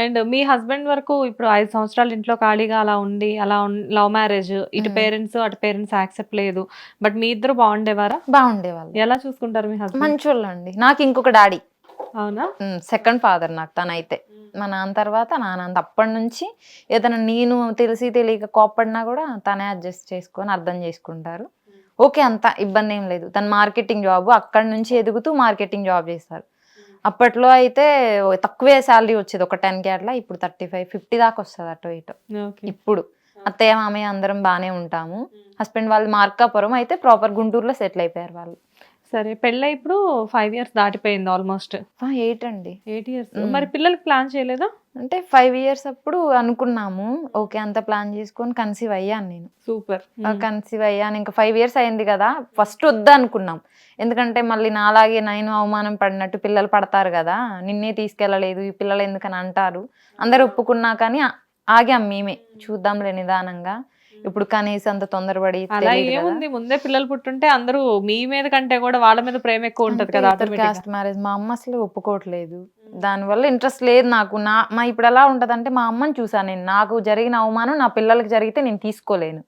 And me husband వరకు ఇప్పుడు 5 సంవత్సరాలు ఇంట్లో ఖాళీగా అలా ఉండి లవ్ మ్యారేజ్ ఇటు పేరెంట్స్ అటు పేరెంట్స్ యాక్సెప్ట్ లేదు. బట్ మీ ఇద్దరు బాగుండేవారా? బాగుండేవాళ్ళు. ఎలా చూసుకుంటారు మీ హస్బెండ్? మంచోళ్ళండి. నాకు ఇంకొక డాడీ, అవునా? సెకండ్ ఫాదర్ నాకు తనైతే. మా నాన్న తర్వాత నాన్న. అప్పటి నుంచి ఏదైనా నేను తెలిసి తెలియక కోప్పడినా కూడా తనే అడ్జస్ట్ చేసుకొని అర్థం చేసుకుంటారు. ఓకే, అంత ఇబ్బంది ఏం లేదు. తను మార్కెటింగ్ జాబ్, అక్కడి నుంచి ఎదుగుతూ మార్కెటింగ్ జాబ్ చేస్తారు. అప్పట్లో అయితే తక్కువే శాలరీ వచ్చేది, ఒక 10K అట్లా. ఇప్పుడు 35, 50 దాకా వస్తుంది అటు ఇటు. ఇప్పుడు అత్తయ్య మామయ్య అందరం బాగానే ఉంటాము. హస్బెండ్ వాళ్ళు మార్కాపురం, అయితే ప్రాపర్ గుంటూరులో సెటిల్ అయిపోయారు వాళ్ళు. సరే, పెళ్ళై ఇప్పుడు 5 years దాటిపోయింది ఆల్మోస్ట్. 8 అండి. 8 years. మరి పిల్లలకి ప్లాన్ చేయలేదా? అంటే 5 years అప్పుడు అనుకున్నాము. ఓకే, అంత ప్లాన్ చేసుకొని కన్సీవ్ అయ్యాను నేను. సూపర్. కన్సీవ్ అయ్యాను. ఇంకా 5 years అయింది కదా, ఫస్ట్ వద్దు అనుకున్నాం. ఎందుకంటే మళ్ళీ నాలాగే నేను అవమానం పడినట్టు పిల్లలు పడతారు కదా, నిన్నే తీసుకెళ్ళలేదు ఈ పిల్లలు ఎందుకని అంటారు. అందరు ఒప్పుకున్నా కానీ ఆగాం మేమే, చూద్దాంలే నిదానంగా. ఇప్పుడు కనీసం అంత తొందరపడి అలా ఏముంది, ముందే పిల్లలు పుట్టుంటే అందరూ మీ మీద కంటే కూడా వాళ్ళ మీద ప్రేమ ఎక్కువ ఉంటది కదా. కాస్ట్ మ్యారేజ్ మా అమ్మ అసలు ఒప్పుకోవట్లేదు. దానివల్ల ఇంట్రెస్ట్ లేదు నాకు. మా ఇప్పుడు ఎలా ఉంటదంటే, మా అమ్మని చూసాను నేను, నాకు జరిగిన అవమానం నా పిల్లలకి జరిగితే నేను తీసుకోలేను.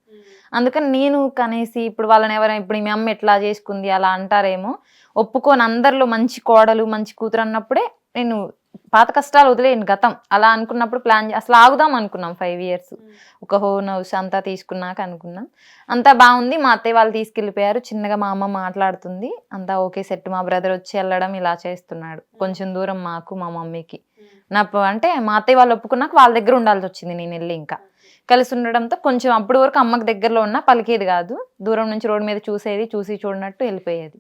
అందుకని నేను కనేసి ఇప్పుడు వాళ్ళని ఎవరైనా, ఇప్పుడు మీ అమ్మ ఎట్లా చేసుకుంది అలా అంటారేమో, ఒప్పుకొని అందరిలో మంచి కోడలు మంచి కూతురు అన్నప్పుడే నేను పాత కష్టాలు వదిలేను గతం అలా అనుకున్నప్పుడు ప్లాన్ అసలు ఆగుదాం అనుకున్నాం 5 years. ఒక హోన్ హౌస్ అంతా తీసుకున్నాక అనుకున్నాం. అంతా బాగుంది. మా అత్తయ్య వాళ్ళు తీసుకెళ్ళిపోయారు. చిన్నగా మా అమ్మ మాట్లాడుతుంది, అంతా ఓకే సెట్. మా బ్రదర్ వచ్చి వెళ్ళడం ఇలా చేస్తున్నాడు, కొంచెం దూరం మాకు మా మమ్మీకి. అంటే మా అత్తయ్య వాళ్ళు ఒప్పుకున్నాక వాళ్ళ దగ్గర ఉండాల్సి వచ్చింది నేను వెళ్ళి. ఇంకా కలిసి ఉండడంతో కొంచెం అప్పటి వరకు అమ్మకి దగ్గరలో ఉన్నా పలికేది కాదు, దూరం నుంచి రోడ్డు మీద చూసేది, చూసి చూడనట్టు వెళ్ళిపోయేది.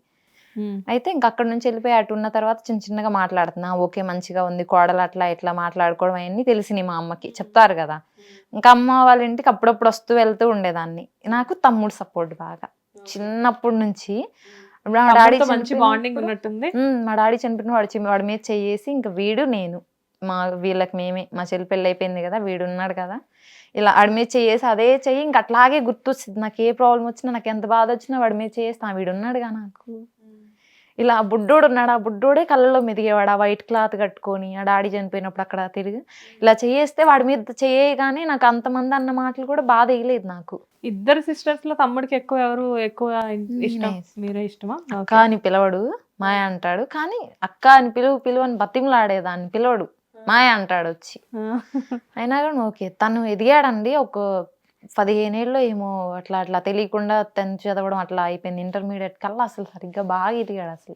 అయితే ఇంక అక్కడ నుంచి వెళ్ళిపోయి అటు ఉన్న తర్వాత చిన్న చిన్నగా మాట్లాడుతున్నా, ఓకే మంచిగా ఉంది కోడలు, అట్లా ఇట్లా మాట్లాడుకోవడం అవన్నీ తెలిసినాయి మా అమ్మకి, చెప్తారు కదా. ఇంకా అమ్మ వాళ్ళ ఇంటికి అప్పుడప్పుడు వస్తూ వెళ్తూ ఉండేదాన్ని. నాకు తమ్ముడు సపోర్ట్ బాగా చిన్నప్పటి నుంచి. మా డాడీ మా డాడీ చనిపోయిన వాడి మీద చెయ్యేసి ఇంకా వీడు నేను వీళ్ళకి మేమే, మా చెల్లి పెళ్ళి అయిపోయింది కదా, వీడు ఉన్నాడు కదా, ఇలా వాడి మీద చేసి అదే చెయ్యి ఇంక అట్లాగే గుర్తొచ్చింది. నాకు ఏ ప్రాబ్లం వచ్చినా, నాకు ఎంత బాధ వచ్చినా వాడి మీద చేస్తా, వీడు ఉన్నాడుగా నాకు. ఇలా బుడ్డోడు ఉన్నాడు, ఆ బుడ్డోడే కళ్ళలో మెదిగేవాడు, ఆ వైట్ క్లాత్ కట్టుకొని. ఆ డాడీ చనిపోయినప్పుడు అక్కడ తిరిగి ఇలా చేస్తే వాడి మీద చేయగానే నాకు అంతమంది అన్న మాటలు కూడా బాధ వేయలేదు నాకు. ఇద్దరు సిస్టర్స్ లో తమ్ముడికి ఎక్కువ ఇష్టం? మీరే ఇష్టమా? అక్క అని పిలవడు, మాయ అంటాడు. కానీ అక్క అని పిలువు అని బతిమలాడేదాన్ని, పిలవడు, మాయ అంటాడు వచ్చి. అయినా కానీ ఓకే. తను ఎదిగాడండి, ఒక 15 ఏళ్ళలో ఏమో అట్లా అట్లా తెలియకుండా 10th చదవడం అట్లా అయిపోయింది. ఇంటర్మీడియట్ కల్లా అసలు సరిగ్గా బాగా ఎదిగాడు అసలు.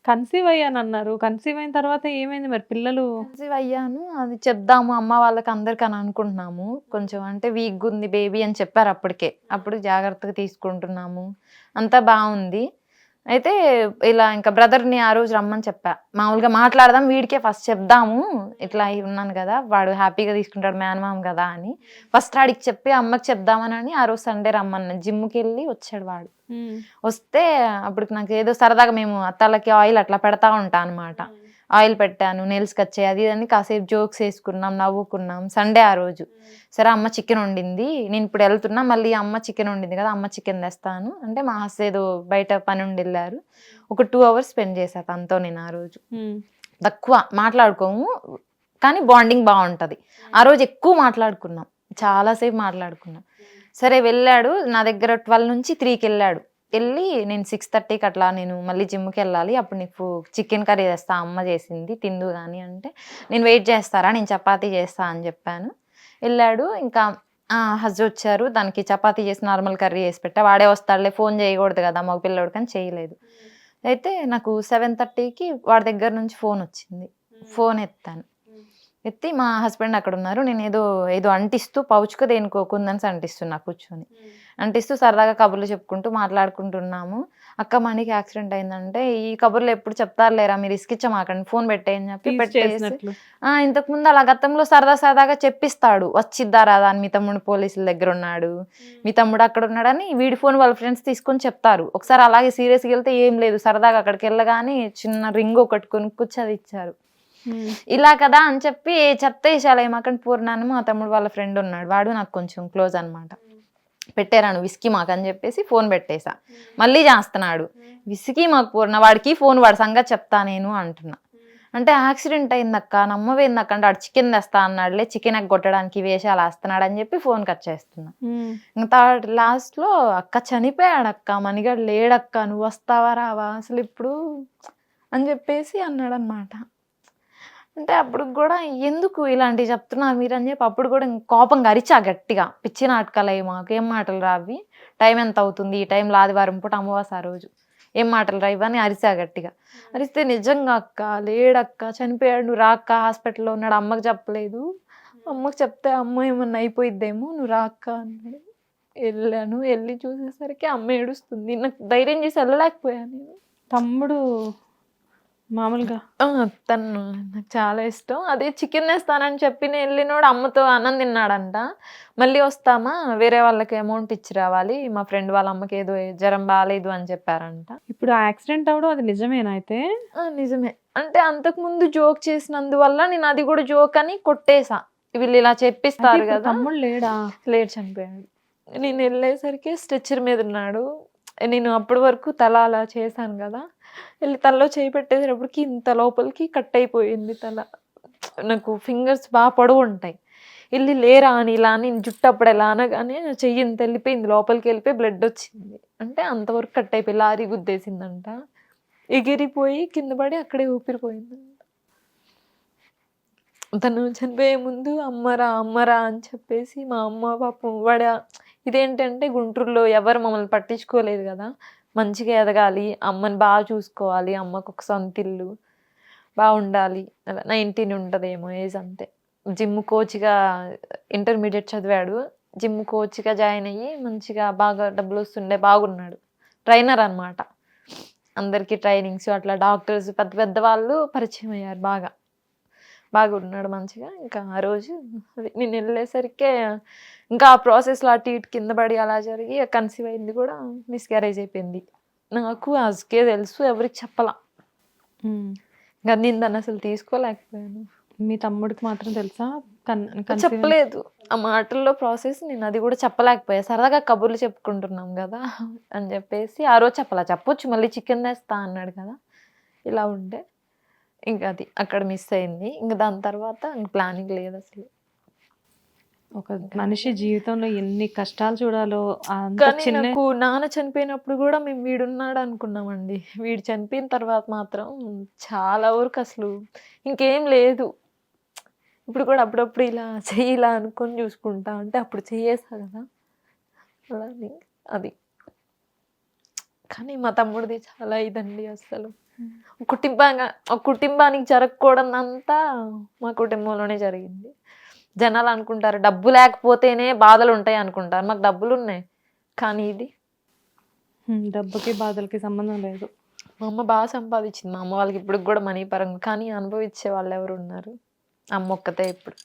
కన్సీవ్ అయ్యాను అన్నారు, కన్సీవ్ అయిన తర్వాత ఏమైంది మరి? పిల్లలు కన్సీవ్ అయ్యాను, అది చెప్దాము అమ్మ వాళ్ళకి అందరికి అని అనుకుంటున్నాము. కొంచెం అంటే వీక్గా ఉంది బేబీ అని చెప్పారు అప్పటికే. అప్పుడు జాగ్రత్తగా తీసుకుంటున్నాము, అంతా బాగుంది. అయితే ఇలా ఇంకా బ్రదర్ని ఆ రోజు రమ్మని చెప్పా, మామూలుగా మాట్లాడదాం, వీడికే ఫస్ట్ చెప్దాము, ఇట్లా ఉన్నాను కదా, వాడు హ్యాపీగా తీసుకుంటాడు మేనమామ కదా అని ఫస్ట్ ఆడికి చెప్పి అమ్మకి చెప్దామని ఆ రోజు సండే రమ్మన్నా. జిమ్కి వెళ్ళి వచ్చాడు వాడు. వస్తే అప్పుడు నాకు ఏదో సరదాగా మేము తలకి ఆయిల్ అట్లా పెడతా ఉంటా అనమాట. ఆయిల్ పెట్టాను, నెయిల్స్కి వచ్చాయి, అది అని కాసేపు జోక్స్ వేసుకున్నాం, నవ్వుకున్నాం. సండే ఆ రోజు సరే అమ్మ చికెన్ వండింది, నేను ఇప్పుడు వెళ్తున్నా, మళ్ళీ అమ్మ చికెన్ వండింది కదా, అమ్మ చికెన్ తెస్తాను అంటే మా హస్బెండ్ ఏదో బయట పని ఉండి వెళ్ళారు. ఒక 2 hours స్పెండ్ చేశా తనతో నేను ఆ రోజు. తక్కువ మాట్లాడుకోము కానీ బాండింగ్ బాగుంటుంది. ఆ రోజు ఎక్కువ మాట్లాడుకున్నాం, చాలాసేపు మాట్లాడుకున్నాం. సరే వెళ్ళాడు, నా దగ్గర 12 నుంచి 3కి వెళ్ళాడు. వెళ్ళి నేను 6:30కి అట్లా నేను మళ్ళీ జిమ్కి వెళ్ళాలి, అప్పుడు నీకు చికెన్ కర్రీ చేస్తా, అమ్మ చేసింది తిందు కానీ అంటే, నేను వెయిట్ చేస్తారా, నేను చపాతీ చేస్తా అని చెప్పాను. వెళ్ళాడు. ఇంకా హస్బెండ్ వచ్చారు, దానికి చపాతీ చేసి నార్మల్ కర్రీ చేసి పెట్టా. వాడే వస్తాడులే, ఫోన్ చేయకూడదు కదా మగ పిల్లడు, కానీ చేయలేదు. అయితే నాకు 7:30కి వాడి దగ్గర నుంచి ఫోన్ వచ్చింది. ఫోన్ ఎత్తాను, ఎత్తి మా హస్బెండ్ అక్కడ ఉన్నారు. నేను ఏదో అంటిస్తూ పౌచ్కు దేనికో కుందన్స్ అంటిస్తున్నా కూర్చొని. అంటిస్తూ సరదాగా కబుర్లు చెప్పుకుంటూ మాట్లాడుకుంటున్నాము. అక్క మనీకి యాక్సిడెంట్ అయిందంటే, ఈ కబుర్లు ఎప్పుడు చెప్తారులేరా, మీరు ఇసుకిచ్చమాకండి, ఫోన్ పెట్టేయని చెప్పి పెట్టేసి, ఇంతకుముందు అలా గతంలో సరదాగా చెప్పిస్తాడు, వచ్చిద్దా రాదా అని, మీ తమ్ముడు పోలీసుల దగ్గర ఉన్నాడు, మీ తమ్ముడు అక్కడ ఉన్నాడని వీడి ఫోన్ వాళ్ళ ఫ్రెండ్స్ తీసుకొని చెప్తారు. ఒకసారి అలాగే సీరియస్గా వెళ్తే ఏం లేదు, సరదాగా అక్కడికి వెళ్ళగానే చిన్న రింగ్ ఒకటి కొనుక్కొచ్చి అది ఇచ్చారు. ఇలా కదా అని చెప్పి చెత్త వేసాలి మాకంటే పూర్ణాన్ని, మా తమ్ముడు వాళ్ళ ఫ్రెండ్ ఉన్నాడు, వాడు నాకు కొంచెం క్లోజ్ అనమాట. పెట్టారాను విస్కీ మాకు అని చెప్పేసి ఫోన్ పెట్టేశా. మళ్ళీ చేస్తున్నాడు, విస్కీ మాకు పూర్ణ, వాడికి ఫోన్, వాడి సంగతి చెప్తా నేను అంటున్నా. అంటే యాక్సిడెంట్ అయిందక్క, నమ్మవేందక్క అంటే ఆడు చికెన్ తెస్తా అన్నాడులే, చికెన్ ఎగ్ కొట్టడానికి వేషాలు వేస్తున్నాడు అని చెప్పి ఫోన్ కట్ చేస్తున్నా. ఇంకా లాస్ట్లో అక్క చనిపోయాడక్క, మణిగాడు లేడక్క, నువ్వు వస్తావా రావా అసలు ఇప్పుడు అని చెప్పేసి అన్నాడు అనమాట. అంటే అప్పుడు కూడా ఎందుకు ఇలాంటివి చెప్తున్నారు మీరు అని చెప్పి అప్పుడు కూడా కోపంగా అరిచా గట్టిగా, పిచ్చి నాటకాలు అయ్యి మాకేం మాటలు రావి, టైం ఎంత అవుతుంది, ఈ టైంలో ఆదివారం పూట అమ్మవాస ఆ రోజు, ఏం మాటలు రావు అని అరిచా గట్టిగా. అరిస్తే నిజంగా అక్క లేడక్క, చనిపోయాడు, నువ్వు రాక్క, హాస్పిటల్లో ఉన్నాడు, అమ్మకి చెప్పలేదు, అమ్మకి చెప్తే అమ్మ ఏమన్నా అయిపోయిద్దేమో, నువ్వు రాక్క అన్నాడు. వెళ్ళాను, వెళ్ళి చూసేసరికి అమ్మ ఏడుస్తుంది. నాకు ధైర్యం చేసి వెళ్ళలేకపోయాను నేను. తమ్ముడు మామూలుగా తను నాకు చాలా ఇష్టం. అదే చికెన్ వేస్తానని చెప్పి నేను వెళ్ళినోడు అమ్మతో అన్నం తిన్నాడంట. మళ్ళీ వస్తామా, వేరే వాళ్ళకి అమౌంట్ ఇచ్చి రావాలి, మా ఫ్రెండ్ వాళ్ళ అమ్మకి ఏదో జ్వరం బాగాలేదు అని చెప్పారంట. ఇప్పుడు ఆ యాక్సిడెంట్ అవడం అది నిజమేనా అయితే? నిజమే. అంటే అంతకుముందు జోక్ చేసినందువల్ల నేను అది కూడా జోక్ అని కొట్టేసా. వీళ్ళు ఇలా చెప్పిస్తారు కదా. తమ్ముడు లేడా? లేడు, చనిపోయాడు. నేను వెళ్ళేసరికి స్ట్రెచ్చర్ మీద ఉన్నాడు. నేను అప్పటి వరకు తల అలా చేశాను కదా, వెళ్ళి తలలో చేయి పెట్టేసేటప్పటికి ఇంత లోపలికి కట్ అయిపోయింది తల. నాకు ఫింగర్స్ బాగా పొడవు ఉంటాయి. వెళ్ళి లేరా అని ఇలా అని జుట్టు అప్పుడు ఎలా అనగానే చెయ్యి ఇంత వెళ్ళిపోయింది, లోపలికి వెళ్ళిపోయి బ్లడ్ వచ్చింది. అంటే అంతవరకు కట్ అయిపోయి లారీ గుద్దేసిందంట, ఎగిరిపోయి కింద పడి అక్కడే ఊపిరిపోయిందంట. తను చనిపోయే ముందు అమ్మరా అమ్మరా అని చెప్పేసి మా అమ్మ పాపం ఇదేంటంటే గుంటూరులో ఎవరు మమ్మల్ని పట్టించుకోలేదు కదా, మంచిగా ఎదగాలి, అమ్మని బాగా చూసుకోవాలి, అమ్మకు ఒక సొంత ఇల్లు బాగుండాలి, అలా 19 ఉంటుందేమో ఏజ్ అంతే. జిమ్ కోచ్గా ఇంటర్మీడియట్ చదివాడు, జిమ్ కోచ్గా జాయిన్ అయ్యి మంచిగా బాగా డబ్బులు వస్తుండే, బాగున్నాడు, ట్రైనర్ అనమాట. అందరికీ ట్రైనింగ్స్ అట్లా డాక్టర్స్ పెద్ద పెద్ద వాళ్ళు పరిచయం అయ్యారు, బాగున్నాడు మంచిగా. ఇంకా ఆ రోజు నేను వెళ్ళేసరికి ఇంకా ఆ ప్రాసెస్లో అటు ఇటు కింద పడి అలా జరిగి కన్సీవ్ అయింది కూడా, మిస్క్యారేజ్ అయిపోయింది. నాకు అసకే తెలుసు, ఎవరికి చెప్పలా, ఇంకా నేను దాన్ని అసలు తీసుకోలేకపోయాను. మీ తమ్ముడికి మాత్రం తెలుసా? చెప్పలేదు. ఆ మాటల్లో ప్రాసెస్ నేను అది కూడా చెప్పలేకపోయా. సరదాగా కబుర్లు చెప్పుకుంటున్నాం కదా అని చెప్పేసి ఆ రోజు చెప్పొచ్చు, మళ్ళీ చికెన్ తెస్తా అన్నాడు కదా, ఇలా ఉండే ఇంకా అది అక్కడ మిస్ అయింది. ఇంకా దాని తర్వాత ఇంక ప్లానింగ్ లేదు అసలు. ఒక మనిషి జీవితంలో ఎన్ని కష్టాలు చూడాలో. కానీ నాకు నాన్న చనిపోయినప్పుడు కూడా మేము వీడున్నాడు అనుకున్నామండి. వీడు చనిపోయిన తర్వాత మాత్రం చాలా వరకు అసలు ఇంకేం లేదు. ఇప్పుడు కూడా అప్పుడప్పుడు ఇలా చెయ్యిలా అనుకొని చూసుకుంటా అంటే అప్పుడు చెయ్యేసా కదా అలా అది. కానీ మా తమ్ముడిది చాలా ఇదండి అసలు. కుటుంబానికి జరగకూడదంతా మా కుటుంబంలోనే జరిగింది. జనాలు అనుకుంటారు డబ్బు లేకపోతేనే బాధలు ఉంటాయి అనుకుంటారు, మాకు డబ్బులు ఉన్నాయి కానీ ఇది డబ్బుకి బాధలకి సంబంధం లేదు. మా అమ్మ బాగా సంపాదించింది, మా అమ్మ వాళ్ళకి ఇప్పుడు కూడా మనీ పరంగా, కానీ అనుభవించే వాళ్ళు ఎవరు ఉన్నారు? అమ్మ ఒక్కతే. ఇప్పుడు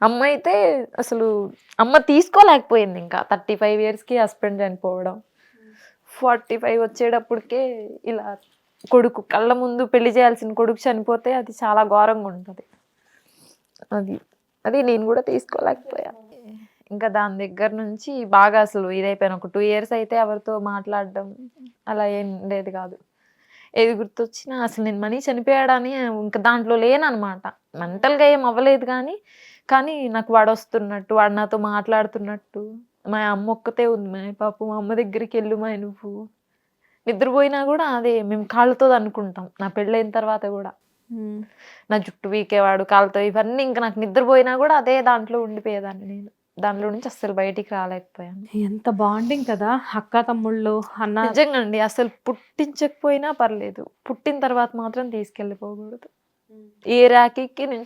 అమ్మ అయితే అసలు అమ్మ తీసుకోలేకపోయింది. ఇంకా 35 yearsకి హస్బెండ్ చనిపోవడం, 45 వచ్చేటప్పటికే ఇలా కొడుకు కళ్ళ ముందు పెళ్లి చేయాల్సిన కొడుకు చనిపోతే అది చాలా ఘోరంగా ఉంటుంది. అది నేను కూడా తీసుకోలేకపోయా. ఇంకా దాని దగ్గర నుంచి బాగా అసలు ఇదైపోయాను. ఒక 2 years అయితే ఎవరితో మాట్లాడడం అలా ఏం లేదు కాదు. ఏది గుర్తొచ్చినా అసలు నేను మనీ చనిపోయాడని ఇంకా దాంట్లో లేనమాట. మెంటల్గా ఏం అవ్వలేదు కానీ నాకు వాడు వస్తున్నట్టు, వాడు నాతో మాట్లాడుతున్నట్టు. మా అమ్మ ఒక్కతే ఉంది, మా పాప మా అమ్మ దగ్గరికి వెళ్ళు మా నువ్వు. నిద్రపోయినా కూడా అదే మేము కాళ్ళతో అనుకుంటాం. నా పెళ్ళైన తర్వాత కూడా నా జుట్టు వీకేవాడు కాళ్ళతో, ఇవన్నీ ఇంకా నాకు నిద్రపోయినా కూడా అదే దాంట్లో ఉండిపోయేదాన్ని. నేను దాంట్లో నుంచి అస్సలు బయటికి రాలేకపోయాను. ఎంత బాండింగ్ కదా అక్క తమ్ముళ్ళు అన్న. నిజంగా అండి, అసలు పుట్టించకపోయినా పర్లేదు, పుట్టిన తర్వాత మాత్రం తీసుకెళ్ళిపోకూడదు. ఏ రాఖీకి నేను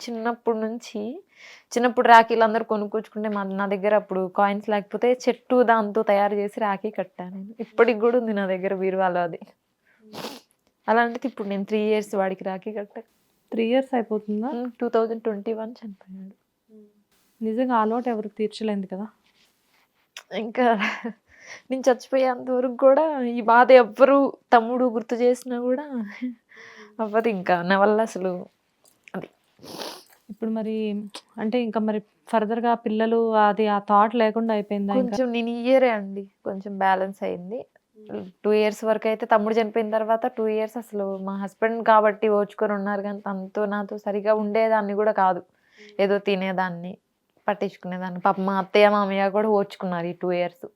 చిన్నప్పుడు రాఖీలు అందరూ కొనుక్కొచ్చుకుంటే నా దగ్గర అప్పుడు కాయిన్స్ లేకపోతే చెట్టు దాంతో తయారు చేసి రాఖీ కట్టాను నేను. ఇప్పటికి కూడా ఉంది నా దగ్గర బీరువాలో అది. అలాంటిది ఇప్పుడు నేను 3 years వాడికి రాఖీ కట్టా. 3 years అయిపోతుందా? 2021 చనిపోయాడు. నిజంగా అలవాటు ఎవరికి తీర్చలేదు కదా. ఇంకా నేను చచ్చిపోయేంత వరకు కూడా ఈ బాధ ఎవ్వరు తమ్ముడు గుర్తు చేసినా కూడా అవ్వదు ఇంకా నా వల్ల అసలు. అది ఇప్పుడు మరి అంటే ఇంకా మరి ఫర్దర్గా పిల్లలు అది ఆ థాట్ లేకుండా అయిపోయిందా? కొంచెం నేను ఇయరే అండి కొంచెం బ్యాలెన్స్ అయింది. 2 ఇయర్స్ వరకు అయితే తమ్ముడు చనిపోయిన తర్వాత 2 ఇయర్స్ అసలు మా హస్బెండ్ కాబట్టి ఓర్చుకొని ఉన్నారు కానీ తనతో నాతో సరిగా ఉండేదాన్ని కూడా కాదు. ఏదో తినేదాన్ని, పట్టించుకునేదాన్ని. పాపం మా అత్తయ్య మామయ్య కూడా ఓర్చుకున్నారు ఈ 2 ఇయర్స్.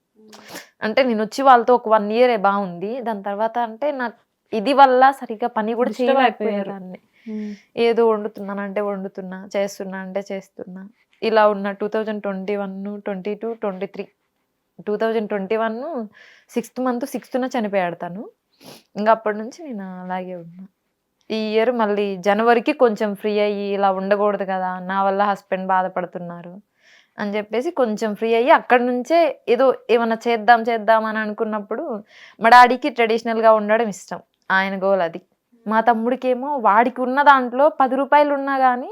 అంటే నేను వచ్చి వాళ్ళతో ఒక 1 ఇయరే బాగుంది. దాని తర్వాత అంటే నాకు ఇది వల్ల సరిగ్గా పని కూడా Disturb చేయలేకపోయేదాన్ని. ఏదో వండుతున్నానంటే వండుతున్నా, చేస్తున్నా అంటే చేస్తున్నా. ఇలా ఉన్న 2021, 22, 23 2021 6th మంత్ 6th చనిపోయాడు తను. ఇంకా అప్పటి నుంచి నేను అలాగే ఉన్నా. ఈ ఇయర్ మళ్ళీ జనవరికి కొంచెం ఫ్రీ అయ్యి ఇలా ఉండకూడదు కదా, నా వల్ల హస్బెండ్ బాధపడుతున్నారు అని చెప్పేసి కొంచెం ఫ్రీ అయ్యి అక్కడి నుంచే ఏదో ఏమన్నా చేద్దాం అని అనుకున్నప్పుడు మా డాడీకి ట్రెడిషనల్గా ఉండడం ఇష్టం. ఆయన గోల్ అది. మా తమ్ముడికేమో వాడికి ఉన్న దాంట్లో 10 రూపాయలు ఉన్నా కానీ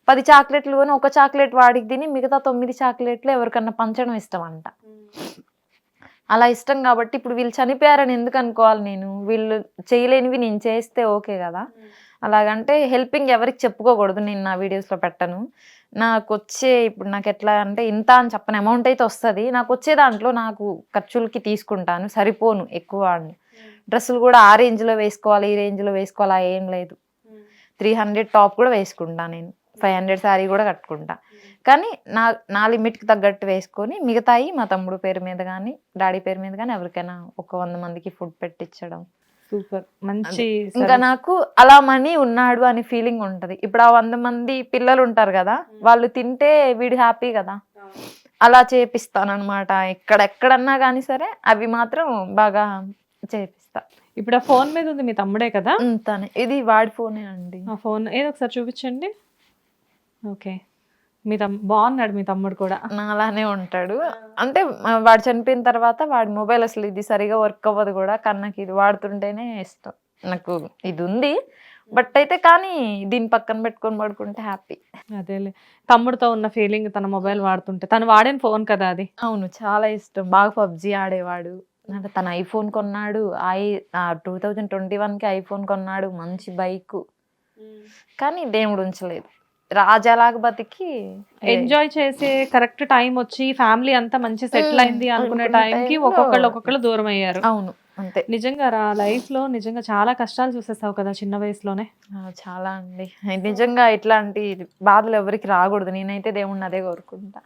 10 చాక్లెట్లు కొని ఒక చాక్లెట్ వాడికి తిని మిగతా 9 చాక్లెట్లు ఎవరికన్నా పంచడం ఇష్టం అంట. అలా ఇష్టం కాబట్టి ఇప్పుడు వీళ్ళు చనిపోయారని ఎందుకు అనుకోవాలి నేను? వీళ్ళు చేయలేనివి నేను చేస్తే ఓకే కదా. అలాగంటే హెల్పింగ్ ఎవరికి చెప్పుకోకూడదు. నేను నా వీడియోస్లో పెట్టను. నాకు వచ్చే ఇప్పుడు నాకు ఎట్లా అంటే ఇంత అని చెప్పని అమౌంట్ అయితే వస్తుంది. నాకు వచ్చే దాంట్లో నాకు ఖర్చులకి తీసుకుంటాను, సరిపోను ఎక్కువ. డ్రెస్సులు కూడా ఆ రేంజ్లో వేసుకోవాలి, ఈ రేంజ్లో వేసుకోవాలి ఏం లేదు. 300 టాప్ కూడా వేసుకుంటా నేను, 500 శారీ కూడా కట్టుకుంటా. కానీ నా లిమిట్కి తగ్గట్టు వేసుకొని మిగతాయి మా తమ్ముడు పేరు మీద కానీ డాడీ పేరు మీద కానీ ఎవరికైనా ఒక 100 మందికి ఫుడ్ పెట్టించడం. సూపర్, మంచి. ఇంకా నాకు అలా మనీ ఉన్నాడు అని ఫీలింగ్ ఉంటది. ఇప్పుడు ఆ 100 మంది పిల్లలు ఉంటారు కదా, వాళ్ళు తింటే వీడు హ్యాపీ కదా, అలా చేపిస్తాను అనమాట. ఎక్కడన్నా కానీ సరే అవి మాత్రం బాగా చేపిస్తా. ఇప్పుడు ఆ ఫోన్ మీద ఉంది మీ తమ్ముడే కదా? తనే. ఇది వాడి ఫోనే అండి. ఆ ఫోన్ ఏదో ఒకసారి చూపించండి. ఓకే, బాగున్నాడు మీ తమ్ముడు కూడా. అలానే ఉంటాడు. అంటే వాడు చనిపోయిన తర్వాత వాడి మొబైల్ అసలు ఇది సరిగా వర్క్ అవ్వదు కూడా, కానీ నాకు ఇది వాడుతుంటేనే ఇష్టం. నాకు ఇది ఉంది బట్ అయితే కానీ దీన్ని పక్కన పెట్టుకొని పడుకుంటే హ్యాపీ. అదేలే, తమ్ముడితో ఉన్న ఫీలింగ్ తన మొబైల్ వాడుతుంటే. తను వాడిన ఫోన్ కదా అది? అవును, చాలా ఇష్టం. బాగా పబ్జీ ఆడేవాడు. అంటే తన ఐఫోన్ కొన్నాడు. 2021కి ఐఫోన్ కొన్నాడు, మంచి బైక్. కానీ దేవుడు ఉంచలేదు. రాజాలాగా బతికి ఎంజాయ్ చేసే కరెక్ట్ టైం వచ్చి ఫ్యామిలీ అంతా మంచి సెటిల్ అయింది అనుకునే టైంకి ఒక్కొక్కళ్ళు దూరం అయ్యారు. అవును, అంతే. నిజంగా లైఫ్ లో నిజంగా చాలా కష్టాలు చూసేసావు కదా చిన్న వయసులోనే. చాలా అండి. నిజంగా ఇట్లాంటి బాధలు ఎవరికి రాకూడదు. నేనైతే దేవుణ్ణి అదే కోరుకుంటా.